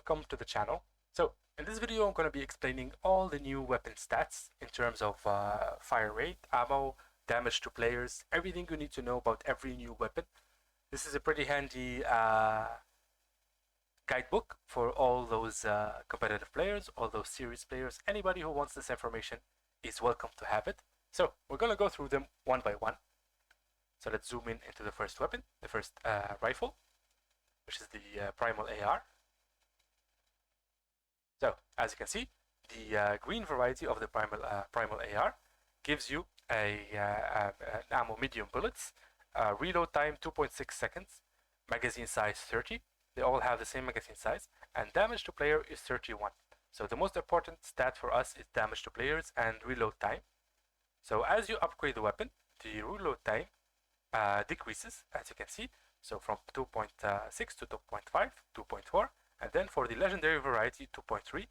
welcome to the channel. So in this video I'm going to be explaining all the new weapon stats in terms of fire rate, ammo, damage to players, everything you need to know about every new weapon. This is a pretty handy guidebook for all those competitive players, all those serious players. Anybody who wants this information is welcome to have it. So we're going to go through them one by one. So let's zoom in into the first weapon, the first rifle, which is the Primal AR. So as you can see, the green variety of the Primal AR gives you an ammo medium bullets, reload time 2.6 seconds, magazine size 30. They all have the same magazine size, and damage to player is 31. So the most important stat for us is damage to players and reload time. So as you upgrade the weapon, the reload time decreases, as you can see. So from 2.6 to 2.5, 2.4, and then for the legendary variety 2.3,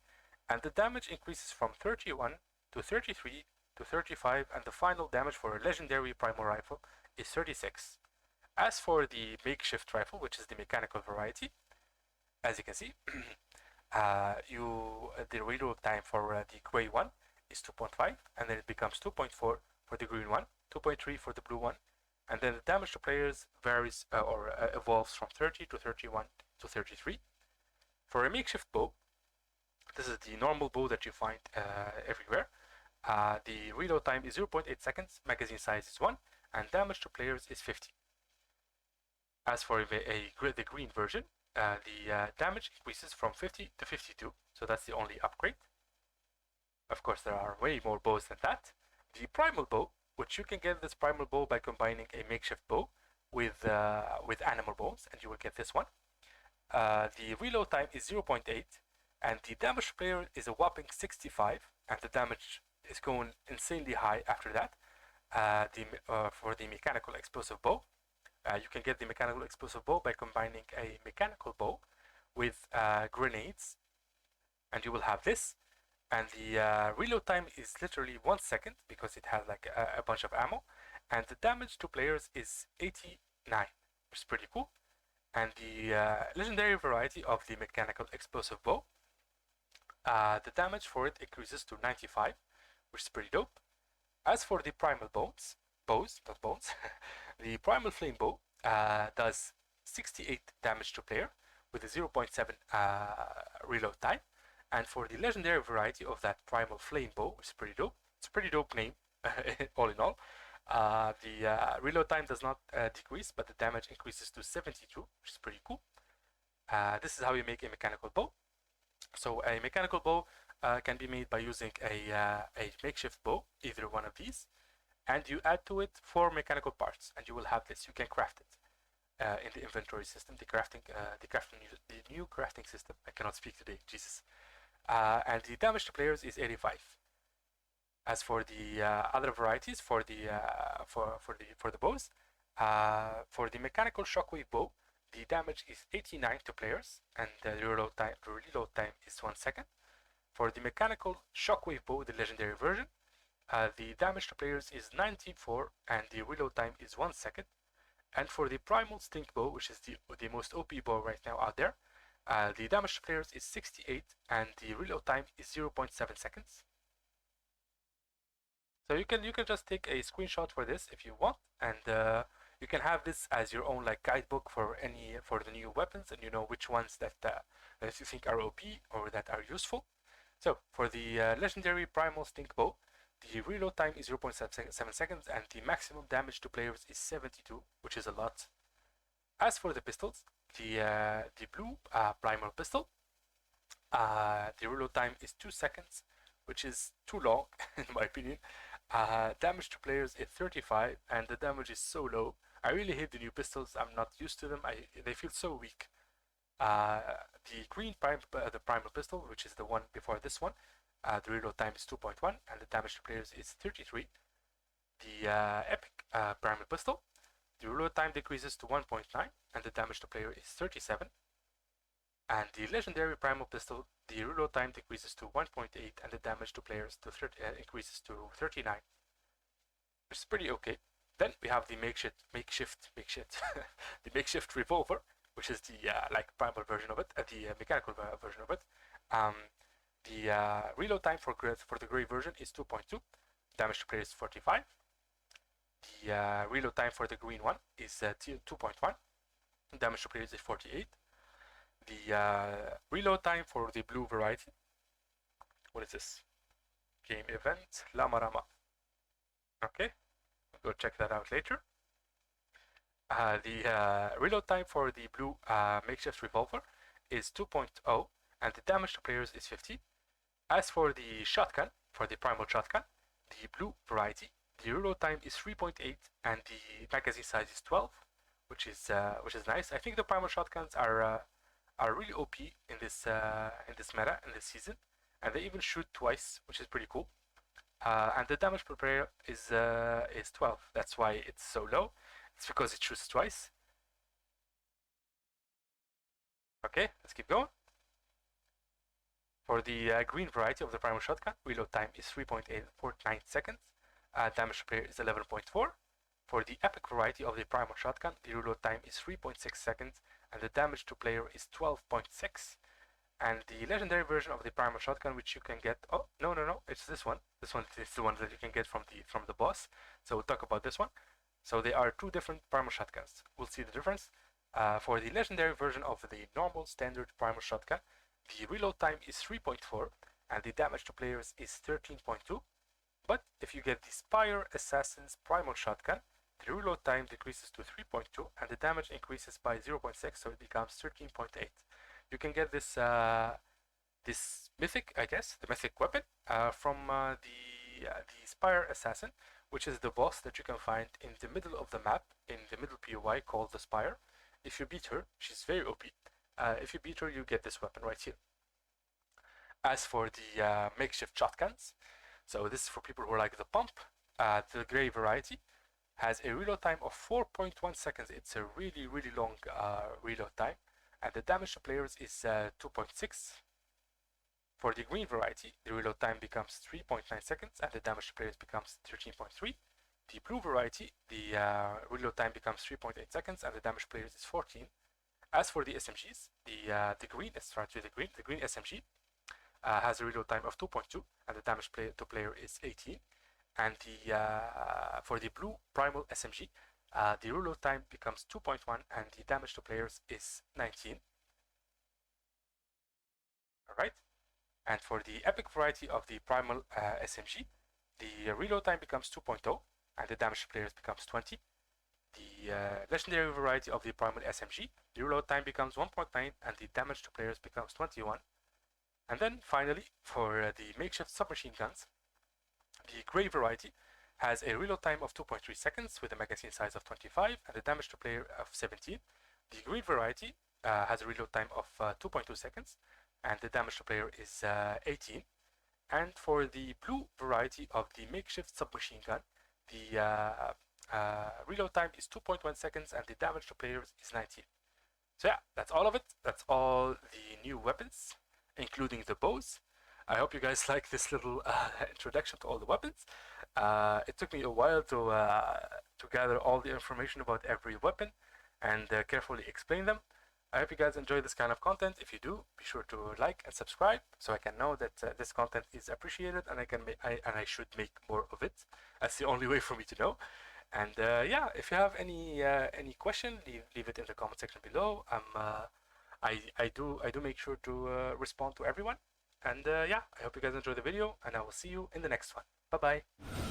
and the damage increases from 31 to 33 to 35, and the final damage for a legendary primal rifle is 36. As for the makeshift rifle, which is the mechanical variety, as you can see, the reload time for the gray one is 2.5, and then it becomes 2.4 for the green one, 2.3 for the blue one, and then the damage to players varies or evolves from 30 to 31 to 33. For a makeshift bow, this is the normal bow that you find everywhere. The reload time is 0.8 seconds, magazine size is 1, and damage to players is 50. As for the green version, the damage increases from 50 to 52, so that's the only upgrade. Of course, there are way more bows than that. The primal bow, which you can get this primal bow by combining a makeshift bow with animal bones, and you will get this one. The reload time is 0.8, and the damage to player is a whopping 65, and the damage is going insanely high after that. For the mechanical explosive bow, you can get the mechanical explosive bow by combining a mechanical bow with grenades, and you will have this. And the reload time is literally 1 second because it has like a bunch of ammo, and the damage to players is 89, which is pretty cool. And the legendary variety of the mechanical explosive bow, the damage for it increases to 95, which is pretty dope. As for the primal bows, not bones, the primal flame bow does 68 damage to player with a 0.7 reload time. And for the legendary variety of that primal flame bow, which is pretty dope, it's a pretty dope name, all in all. The reload time does not decrease, but the damage increases to 72, which is pretty cool. This is how you make a mechanical bow. So a mechanical bow can be made by using a makeshift bow, either one of these, and you add to it 4 mechanical parts, and you will have this. You can craft it in the inventory system, the new crafting system. I cannot speak today, Jesus. And the damage to players is 85. As for the other varieties, for the bows, for the mechanical shockwave bow, the damage is 89 to players, and the reload time is 1 second. For the mechanical shockwave bow, the legendary version, the damage to players is 94, and the reload time is 1 second. And for the primal stink bow, which is the most OP bow right now out there, the damage to players is 68, and the reload time is 0.7 seconds. So you can just take a screenshot for this if you want, and you can have this as your own like guidebook for the new weapons, and you know which ones that you think are OP or that are useful. So for the legendary primal stink bow, the reload time is 0.7 seconds, and the maximum damage to players is 72, which is a lot. As for the pistols, the blue primal pistol, the reload time is 2 seconds, which is too long in my opinion. Damage to players is 35, and the damage is so low. I really hate the new pistols. I'm not used to them. They feel so weak. The green the primal pistol, which is the one before this one, the reload time is 2.1, and the damage to players is 33. The epic primal pistol, the reload time decreases to 1.9, and the damage to player is 37. And the legendary primal pistol, the reload time decreases to 1.8, and the damage to players increases to 39, which is pretty okay. Then we have the makeshift the makeshift revolver, which is the like primal version of it, the mechanical version of it. The reload time for the gray version is 2.2. Damage to player is 45. The reload time for the green one is 2.1. Damage to players is 48. The reload time for the blue variety, what is this? Game event Lamarama. Okay, go check that out later. The reload time for the blue makeshift revolver is 2.0, and the damage to players is 50. As for the shotgun, for the primal shotgun, the blue variety, the reload time is 3.8, and the magazine size is 12, which is nice. I think the primal shotguns are really OP in this meta, in this season, and they even shoot twice, which is pretty cool. And the damage per player is 12. That's why it's so low. It's because it shoots twice. Okay, let's keep going. For the green variety of the primal shotgun, reload time is 3.849 seconds. Damage to player is 11.4. For the epic variety of the primal shotgun, the reload time is 3.6 seconds, and the damage to player is 12.6. And the legendary version of the primal shotgun, which you can get, oh no, it's this one. This one is the one that you can get from the boss. So we'll talk about this one. So they are two different primal shotguns. We'll see the difference. For the legendary version of the normal standard primal shotgun, the reload time is 3.4, and the damage to players is 13.2. But if you get the Spire Assassin's primal shotgun, the reload time decreases to 3.2, and the damage increases by 0.6, so it becomes 13.8. You can get this this mythic, I guess, the mythic weapon from the Spire Assassin, which is the boss that you can find in the middle of the map, in the middle POI called the Spire. If you beat her, she's very OP. If you beat her, you get this weapon right here. As for the makeshift shotguns, so this is for people who like the pump. The gray variety has a reload time of 4.1 seconds. It's a really long reload time, and the damage to players is 2.6. For the green variety, the reload time becomes 3.9 seconds, and the damage to players becomes 13.3. The blue variety, the reload time becomes 3.8 seconds, and the damage to players is 14. As for the SMGs, the green SMG has a reload time of 2.2, and the damage to player is 18. And for the blue primal SMG, the reload time becomes 2.1, and the damage to players is 19. Alright. And for the epic variety of the primal SMG, the reload time becomes 2.0, and the damage to players becomes 20. The legendary variety of the primal SMG, the reload time becomes 1.9, and the damage to players becomes 21. And then finally, for the makeshift submachine guns, the gray variety has a reload time of 2.3 seconds with a magazine size of 25 and a damage to player of 17. The green variety has a reload time of 2.2 seconds and the damage to player is 18. And for the blue variety of the makeshift submachine gun, the reload time is 2.1 seconds and the damage to players is 19. So yeah, that's all of it. That's all the new weapons, including the bows. I hope you guys like this little introduction to all the weapons. It took me a while to gather all the information about every weapon and carefully explain them. I hope you guys enjoy this kind of content. If you do, be sure to like and subscribe so I can know that this content is appreciated and I should make more of it. That's the only way for me to know. And yeah, if you have any question, leave it in the comment section below. I do make sure to respond to everyone. And yeah, I hope you guys enjoy the video, and I will see you in the next one. Bye bye.